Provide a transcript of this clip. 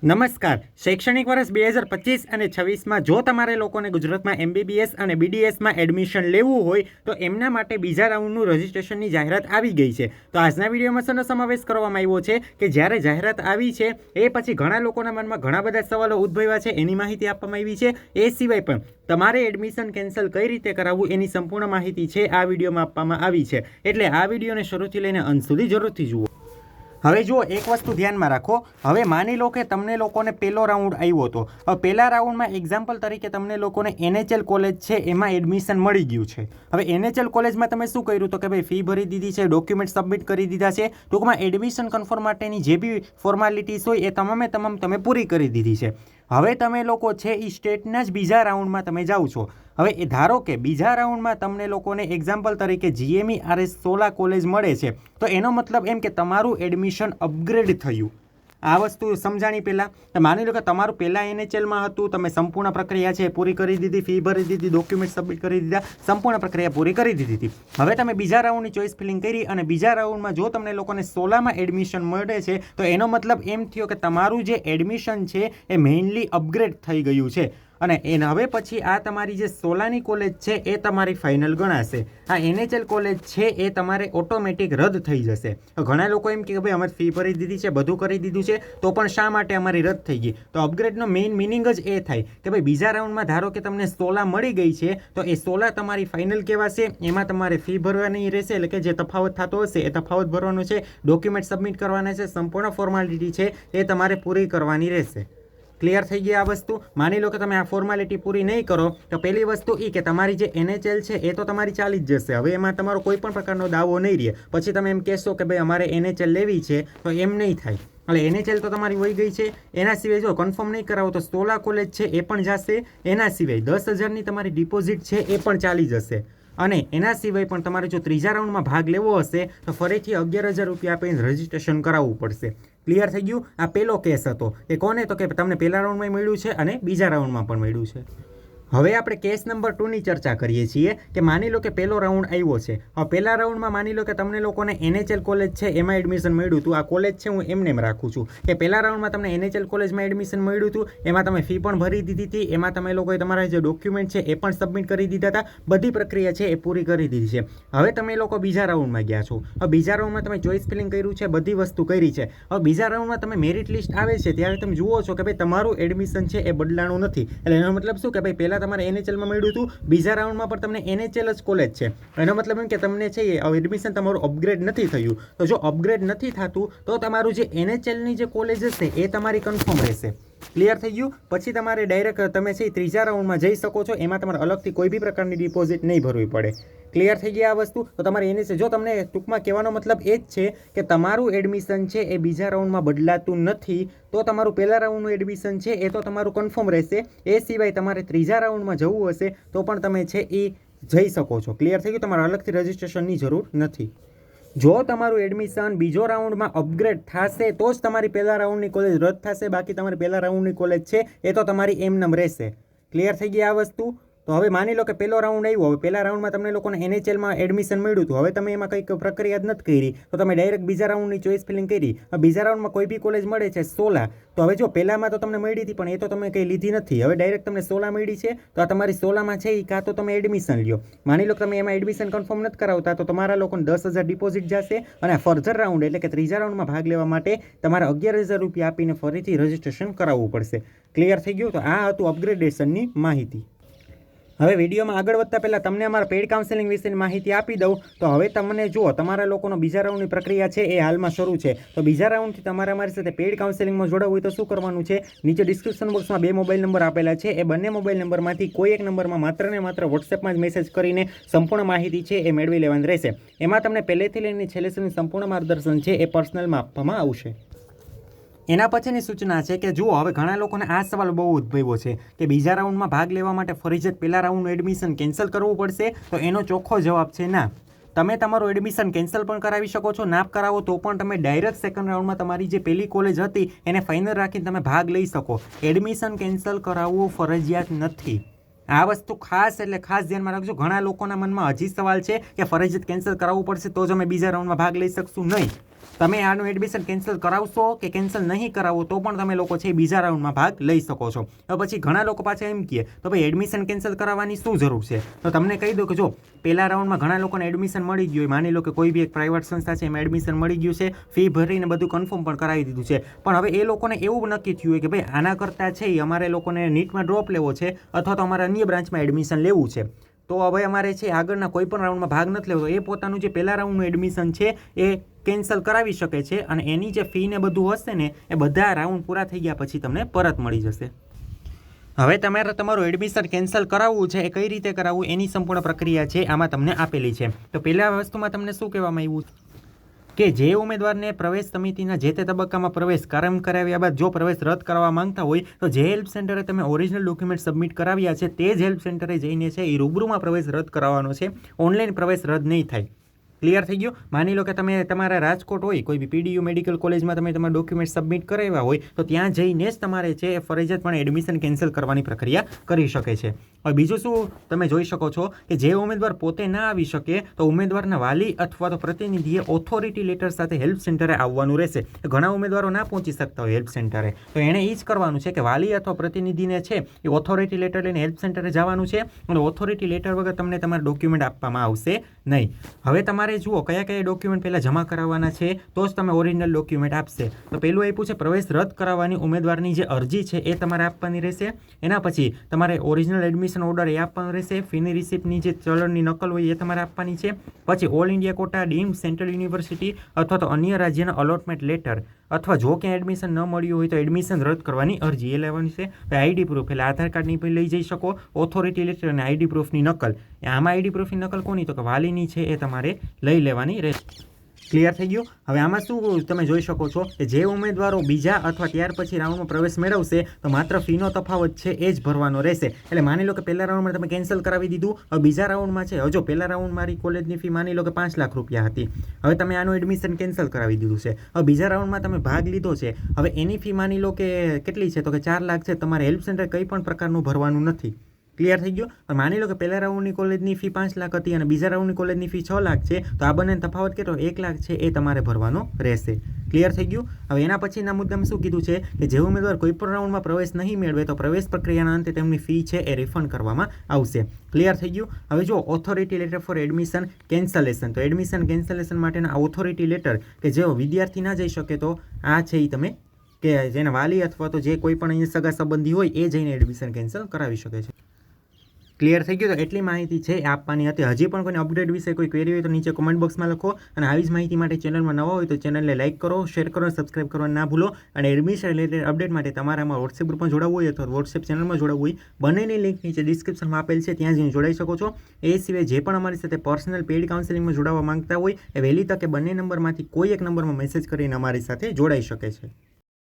નમસ્કાર. શૈક્ષણિક વર્ષ 2025 અને 26માં જો તમારે લોકોને ગુજરાતમાં MBBS અને BDSમાં એડમિશન લેવું હોય તો એમના માટે બીજા રાઉન્ડનું રજિસ્ટ્રેશનની જાહેરાત આવી ગઈ છે. તો આજના વિડીયોમાં શેનો સમાવેશ કરવામાં આવ્યો છે કે જ્યારે જાહેરાત આવી છે એ પછી ઘણા લોકોના મનમાં ઘણા બધા સવાલો ઉદ્ભવ્યા છે, એની માહિતી આપવામાં આવી છે. એ સિવાય પણ તમારે એડમિશન કેન્સલ કઈ રીતે કરાવવું એની સંપૂર્ણ માહિતી છે આ વિડીયોમાં આપવામાં આવી છે. એટલે આ વિડીયોને શરૂથી લઈને અંત સુધી જરૂરથી જુઓ. હવે જુઓ, એક વસ્તુ ધ્યાનમાં રાખો. હવે માની લો કે તમને લોકોને પહેલો રાઉન્ડ આવ્યો હતો. હવે પહેલા રાઉન્ડમાં એક્ઝામ્પલ તરીકે તમને લોકોને NHL કોલેજ છે એમાં એડમિશન મળી ગયું છે. હવે NHL કોલેજમાં તમે શું કર્યું તો કે ભાઈ ફી ભરી દીધી છે, ડોક્યુમેન્ટ સબમિટ કરી દીધા છે, ટૂંકમાં એડમિશન કન્ફર્મ માટેની જે બી ફોર્માલિટીઝ હોય એ તમામે તમામ તમે પૂરી કરી દીધી છે. હવે તમે લોકો છે એ સ્ટેટના જ બીજા રાઉન્ડમાં તમે જાઓ છો. હવે એ ધારો કે બીજા રાઉન્ડમાં તમને લોકોને એક્ઝામ્પલ તરીકે GMERS સોલા કોલેજ મળે છે, તો એનો મતલબ એમ કે તમારું એડમિશન અપગ્રેડ થયું. આ વસ્તુ સમજાણી પહેલાં માની લો કે તમારું પહેલાં NHLમાં હતું, તમે સંપૂર્ણ પ્રક્રિયા છે પૂરી કરી દીધી, ફી ભરી દીધી, ડોક્યુમેન્ટ સબમિટ કરી દીધા, સંપૂર્ણ પ્રક્રિયા પૂરી કરી દીધી હતી. હવે તમે બીજા રાઉન્ડની ચોઇસ ફિલિંગ કરી અને બીજા રાઉન્ડમાં જો તમને લોકોને સોલામાં એડમિશન મળે છે તો એનો મતલબ એમ થયો કે તમારું જે એડમિશન છે એ મેઇનલી અપગ્રેડ થઈ ગયું છે. અને એને હવે પછી આ તમારી જે સોલાની કોલેજ છે એ તમારી ફાઇનલ ગણાશે. આ NHL કોલેજ છે એ તમારે ઓટોમેટિક રદ થઈ જશે. ઘણા લોકો એમ કે ભાઈ અમે ફી ભરી દીધી છે, બધું કરી દીધું છે, તો પણ શા માટે અમારી રદ થઈ ગઈ? તો અપગ્રેડનો મેઇન મિનિંગ જ એ થાય કે ભાઈ બીજા રાઉન્ડમાં ધારો કે તમને સોલા મળી ગઈ છે તો એ સોલા તમારી ફાઇનલ કહેવાશે. એમાં તમારે ફી ભરવાની રહેશે, એટલે કે જે તફાવત થતો હશે એ તફાવત ભરવાનો છે, ડોક્યુમેન્ટ સબમિટ કરવાના છે, સંપૂર્ણ ફોર્માલિટી છે એ તમારે પૂરી કરવાની રહેશે. ક્લિયર થઈ ગઈ આ વસ્તુ? માની લો કે તમે આ ફોર્માલિટી પૂરી નહીં કરો તો પહેલી વસ્તુ એ કે તમારી જે NHL છે એ તો તમારી ચાલી જ જશે. હવે એમાં તમારો કોઈ પણ પ્રકારનો દાવો નહીં રહે. પછી તમે એમ કહેશો કે ભાઈ અમારે NHL લેવી છે, તો એમ નહીં થાય. એટલે NHL તો તમારી વહી ગઈ છે. એના સિવાય જો કન્ફર્મ નહીં કરાવો તો સોલા કોલેજ છે એ પણ જશે. એના સિવાય 10,000ની તમારી ડિપોઝિટ છે એ પણ ચાલી જશે. અને એના સિવાય પણ તમારે જો ત્રીજા રાઉન્ડમાં ભાગ લેવો હશે તો ફરીથી 11,000 રૂપિયા આપીને રજિસ્ટ્રેશન કરાવવું પડશે. ક્લિયર થઈ ગયું? આ પહેલો કેસ હતો એ કોને તો કે તમને પહેલા રાઉન્ડમાં મળ્યું છે અને બીજા રાઉન્ડમાં પણ મળ્યું છે. હવે આપણે કેસ નંબર 2ની ચર્ચા કરીએ છીએ કે માની લો કે પહેલો રાઉન્ડ આવ્યો છે. હવે પહેલા રાઉન્ડમાં માની લો કે તમને લોકોને NHL કોલેજ છે એમાં એડમિશન મળ્યું હતું. આ કોલેજ છે હું એમને એમ રાખું છું કે પહેલા રાઉન્ડમાં તમને NHL કોલેજમાં એડમિશન મળ્યું હતું, એમાં તમે ફી પણ ભરી દીધી હતી, એમાં તમે લોકોએ તમારા જે ડોક્યુમેન્ટ છે એ પણ સબમિટ કરી દીધા હતા, બધી પ્રક્રિયા છે એ પૂરી કરી દીધી છે. હવે તમે લોકો બીજા રાઉન્ડમાં ગયા છો. હવે બીજા રાઉન્ડમાં તમે ચોઇસ ફિલિંગ કર્યું છે, બધી વસ્તુ કરી છે. હવે બીજા રાઉન્ડમાં તમે મેરિટ લિસ્ટ આવે છે ત્યારે તમે જુઓ છો કે ભાઈ તમારું એડમિશન છે એ બદલાણું નથી. એટલે એનો મતલબ શું કે ભાઈ પહેલાં તમારે NHLમાં મળ્યું હતું, બીજા રાઉન્ડમાં પણ તમને NHL જ કોલેજ છે. એનો મતલબ એમ કે તમને છે એ એડમિશન તમારું અપગ્રેડ નથી થયું. તો જો અપગ્રેડ નથી થતું તો તમારું જે NHLની જે કોલેજ હશે એ તમારી કન્ફર્મ રહેશે. ક્લિયર થઈ ગયું? પછી તમારે ડાયરેક્ટ તમે છે ત્રીજા રાઉન્ડમાં જઈ શકો છો. એમાં તમારે અલગથી કોઈ બી પ્રકારની ડિપોઝિટ નહીં ભરવી પડે. ક્લિયર થઈ ગઈ આ વસ્તુ? તો તમારે NHL જો તમને ટૂંકમાં કહેવાનો મતલબ એ જ છે કે તમારું એડમિશન છે એ બીજા રાઉન્ડમાં બદલાતું નથી, તો તમારું પહેલા રાઉન્ડનું એડમિશન છે એ તો તમારું કન્ફર્મ રહેશે. એ સિવાય તમારે ત્રીજા રાઉન્ડમાં જવું હશે તો પણ તમે છે એ જઈ શકો છો. ક્લિયર થઈ ગયું? તમારે અલગથી રજિસ્ટ્રેશનની જરૂર નથી. જો તમારું એડમિશન બીજો રાઉન્ડમાં અપગ્રેડ થશે તો જ તમારી પહેલા રાઉન્ડની કોલેજ રદ થશે. બાકી તમારી પહેલા રાઉન્ડની કોલેજ છે એ તો તમારી એમનેમ રહેશે. ક્લિયર થઈ ગઈ આ વસ્તુ? તો હવે માની લો કે પહેલો રાઉન્ડ આવ્યો. હવે પહેલા રાઉન્ડમાં તમને લોકોને NHLમાં એડમિશન મળ્યું હતું. હવે તમે એમાં કંઈક પ્રક્રિયા જ નથી કરી તો તમે ડાયરેક્ટ બીજા રાઉન્ડની ચોઇસ ફિલિંગ કરી. હવે બીજા રાઉન્ડમાં કોઈ બી કોલેજ મળે છે સોલા, તો હવે જો પહેલામાં તો તમને મળી હતી પણ એ તો તમે કંઈ લીધી નથી. હવે ડાયરેક્ટ તમને સોલા મળી છે તો આ તમારી સોલામાં છે એ કાં તો તમે એડમિશન લ્યો. માની લો કે તમે એમાં એડમિશન કન્ફર્મ નથી કરાવતા તો તમારા લોકોને 10,000 ડિપોઝિટ જશે. અને ફર્ધર રાઉન્ડ એટલે કે ત્રીજા રાઉન્ડમાં ભાગ લેવા માટે તમારે 11,000 રૂપિયા આપીને ફરીથી રજિસ્ટ્રેશન કરાવવું પડશે. ક્લિયર થઈ ગયું? તો આ હતું અપગ્રેડેશનની માહિતી. હવે વિડીયોમાં આગળ વધતા પહેલાં તમને અમારા પેઇડ કાઉન્સેલિંગ વિશેની માહિતી આપી દઉં. તો હવે તમને જુઓ, તમારા લોકોનો બીજા રાઉન્ડની પ્રક્રિયા છે એ હાલમાં શરૂ છે. તો બીજા રાઉન્ડથી તમારે અમારી સાથે પેઇડ કાઉન્સેલિંગમાં જોડાવવું હોય તો શું કરવાનું છે? નીચે ડિસ્ક્રિપ્શન બોક્સમાં 2 મોબાઈલ નંબર આપેલા છે. એ બંને મોબાઈલ નંબરમાંથી કોઈ એક નંબરમાં માત્ર ને માત્ર વોટ્સએપમાં જ મેસેજ કરીને સંપૂર્ણ માહિતી છે એ મેળવી લેવાની રહેશે. એમાં તમને પહેલેથી લઈને છેલ્લે સુધી સંપૂર્ણ માર્ગદર્શન છે એ પર્સનલમાં આપવામાં આવશે. એના પછીની સૂચના છે કે જુઓ, હવે ઘણા લોકોને આ સવાલ બહુ ઉદ્ભવ્યો છે કે બીજા રાઉન્ડમાં ભાગ લેવા માટે ફરજિયાત પહેલા રાઉન્ડનું એડમિશન કેન્સલ કરવું પડશે? તો એનો ચોખ્ખો જવાબ છે ના. તમે તમારું એડમિશન કેન્સલ પણ કરાવી શકો છો. ના કરાવો તો પણ તમે ડાયરેક્ટ સેકન્ડ રાઉન્ડમાં તમારી જે પહેલી કોલેજ હતી એને ફાઇનલ રાખીને તમે ભાગ લઈ શકો. એડમિશન કેન્સલ કરાવવું ફરજિયાત નથી. આ વસ્તુ ખાસ એટલે ખાસ ધ્યાનમાં રાખજો. ઘણા લોકોના મનમાં હજી સવાલ છે કે ફરજિયાત કેન્સલ કરાવવું પડશે તો જ અમે બીજા રાઉન્ડમાં ભાગ લઈ શકશું. નહીં, તમે આનું એડમિશન કેન્સલ કરાવશો કે કેન્સલ નહીં કરાવો તો પણ તમે લોકો છે બીજા રાઉન્ડમાં ભાગ લઈ શકો છો. તો પછી ઘણા લોકો પાછા એમ કહે તો ભાઈ એડમિશન કેન્સલ કરાવવાની શું જરૂર છે? તો તમને કહી દો કે જો પહેલા રાઉન્ડમાં ઘણા લોકોને એડમિશન મળી ગયું હોય, માની લો કે કોઈ બી એક પ્રાઇવેટ સંસ્થા છે એમાં એડમિશન મળી ગયું છે, ફી ભરીને બધું કન્ફર્મ પણ કરાવી દીધું છે, પણ હવે એ લોકોને એવું નક્કી થયું હોય કે ભાઈ આના કરતાં છે એ અમારે લોકોને નીટમાં ડ્રોપ લેવો છે અથવા તો અમારે અન્ય બ્રાન્ચમાં એડમિશન લેવું છે, તો હવે અમારે છે આગળના કોઈ પણ રાઉન્ડમાં ભાગ નથી લેવો, તો એ પોતાનું જે પહેલા રાઉન્ડનું એડમિશન છે એ કેન્સલ કરાવી શકે છે અને એની જે ફી ને બધું હશે ને એ બધા રાઉન્ડ પૂરા થઈ ગયા પછી તમને પરત મળી જશે. હવે તમારે તમારું એડમિશન કેન્સલ કરાવવું છે એ કઈ રીતે કરાવવું એની સંપૂર્ણ પ્રક્રિયા છે આમાં તમને આપેલી છે. તો પહેલા વસ્તુમાં તમને શું કહેવામાં આવ્યું કે જે ઉમેદવારને પ્રવેશ સમિતિના જે તે તબક્કામાં પ્રવેશ કરાવ્યા બાદ જો પ્રવેશ રદ કરવા માંગતા હોય તો જે હેલ્પ સેન્ટરે તમે ઓરિજિનલ ડોક્યુમેન્ટ સબમિટ કરાવ્યા છે તે જ હેલ્પ સેન્ટરે જઈને છે એ રૂબરૂમાં પ્રવેશ રદ કરાવવાનો છે, ઓનલાઈન પ્રવેશ રદ નહીં થાય. ક્લિયર થઈ ગયું? માની લો કે તમે તમારા રાજકોટ હોય કોઈ બી પીડીયુ મેડિકલ કોલેજમાં તમે તમારા ડોક્યુમેન્ટ સબમિટ કરાવ્યા હોય તો ત્યાં જઈને જ તમારે છે એ ફરજિયાતપણે એડમિશન કેન્સલ કરવાની પ્રક્રિયા કરી શકે છે. હવે બીજું શું તમે જોઈ શકો છો કે જે ઉમેદવાર પોતે ના આવી શકે તો ઉમેદવારના વાલી અથવા તો પ્રતિનિધિએ ઓથોરિટી લેટર સાથે હેલ્પ સેન્ટરે આવવાનું રહેશે. ઘણા ઉમેદવારો ના પહોંચી શકતા હોય હેલ્પ સેન્ટરે, તો એણે એ જ કરવાનું છે કે વાલી અથવા પ્રતિનિધિને છે એ ઓથોરિટી લેટર લઈને હેલ્પ સેન્ટરે જવાનું છે અને ઓથોરિટી લેટર વગર તમને તમારા ડોક્યુમેન્ટ આપવામાં આવશે નહીં. હવે તમારે જુઓ કયા કયા ડોક્યુમેન્ટ પહેલાં જમા કરાવવાના છે તો જ તમે ઓરિજિનલ ડોક્યુમેન્ટ આપશે. તો પહેલું આપ્યું છે પ્રવેશ રદ કરાવવાની ઉમેદવારની જે અરજી છે એ તમારે આપવાની રહેશે. એના પછી તમારે ઓરિજિનલ એડમિશન ઓર્ડર એ આપવાનો રહેશે. ફીની રિસિપ્ટની જે ચલણની નકલ હોય એ તમારે આપવાની છે. પછી all India quota, deemed central university અથવા તો અન્ય રાજ્યના અલોટમેન્ટ લેટર અથવા જો ક્યાં એડમિશન ન મળ્યું હોય તો એડમિશન રદ કરવાની અરજી એ લેવાની છે. આઈડી પ્રૂફ એટલે આધાર કાર્ડની પણ લઈ જઈ શકો, ઓથોરિટી લેટર અને આઈડી પ્રૂફની નકલ. આમાં આઈડી પ્રૂફની નકલ કોની? તો કે વાલીની છે એ તમારે લઈ લેવાની રહેશે. ક્લિયર થઈ ગયું? હવે આમાં શું તમે જોઈ શકો છો કે જે ઉમેદવારો બીજા અથવા ત્યાર પછી રાઉન્ડમાં પ્રવેશ મેળવશે તો માત્ર ફીનો તફાવત છે એ જ ભરવાનો રહેશે. એટલે માની લો કે પહેલા રાઉન્ડમાં તમે કેન્સલ કરાવી દીધું, હવે બીજા રાઉન્ડમાં છે જો પહેલા રાઉન્ડ મારી કોલેજની ફી માની લો કે 5 લાખ રૂપિયા હતી, હવે તમે આનું એડમિશન કેન્સલ કરાવી દીધું છે, હવે બીજા રાઉન્ડમાં તમે ભાગ લીધો છે, હવે એની ફી માની લો કે કેટલી છે? તો કે 4 લાખ છે. તમારે હેલ્પ સેન્ટર કંઈ પણ પ્રકારનું ભરવાનું નથી. ક્લિયર થઈ ગયો? માની લો કે પહેલા રાઉન્ડની કોલેજની ફી 5 લાખ હતી અને બીજા રાઉન્ડની કોલેજની ફી 6 લાખ છે, તો આ બંને તફાવત કેટલો? 1 લાખ છે એ તમારે ભરવાનો રહેશે. ક્લિયર થઈ ગયું? હવે એના પછીના મુદ્દામાં શું કીધું છે કે જે ઉમેદવાર કોઈ પણ રાઉન્ડમાં પ્રવેશ નહીં મેળવે તો પ્રવેશ પ્રક્રિયાના અંતે તેમની ફી છે એ રિફંડ કરવામાં આવશે. ક્લિયર થઈ ગયું? હવે જો authority letter four admission cancellation, તો એડમિશન કેન્સલેશન માટેના ઓથોરિટી લેટર કે જેઓ વિદ્યાર્થી ના જઈ શકે તો આ છે એ તમે કે જેના વાલી અથવા તો જે કોઈ પણ અહીંયા સગા સંબંધી હોય એ જઈને એડમિશન કેન્સલ કરાવી શકે છે. ક્લિયર થઈ ગયું? તો એટલી માહિતી છે એ આપવાની હતી. હજી પણ કોઈ અપડેટ વિશે કોઈ ક્વેરી હોય તો નીચે કોમેન્ટ બોક્સમાં લખો અને આવી જ માહિતી માટે ચેનલમાં નવા હોય તો ચેનલને લાઇક કરો, શેર કરો, સબસ્ક્રાઇબ કરવાનું ના ભૂલો. અને એડમિશન રિલેટેડ અપડેટ માટે તમારામાં વોટ્સએપ ગ્રુપમાં જોડાવવું હોય અથવા વોટ્સએપ ચેનલમાં જોડાવવું હોય, બંનેની લિંક નીચે ડિસ્ક્રિપ્શનમાં આપેલ છે, ત્યાં જઈને જોડાઈ શકો છો. એ સિવાય જે પણ અમારી સાથે પર્સનલ પેઇડ કાઉન્સેલિંગમાં જોડાવવા માંગતા હોય એ વહેલી તકે બંને નંબરમાંથી કોઈ એક નંબરમાં મેસેજ કરીને અમારી સાથે જોડાઈ શકે છે.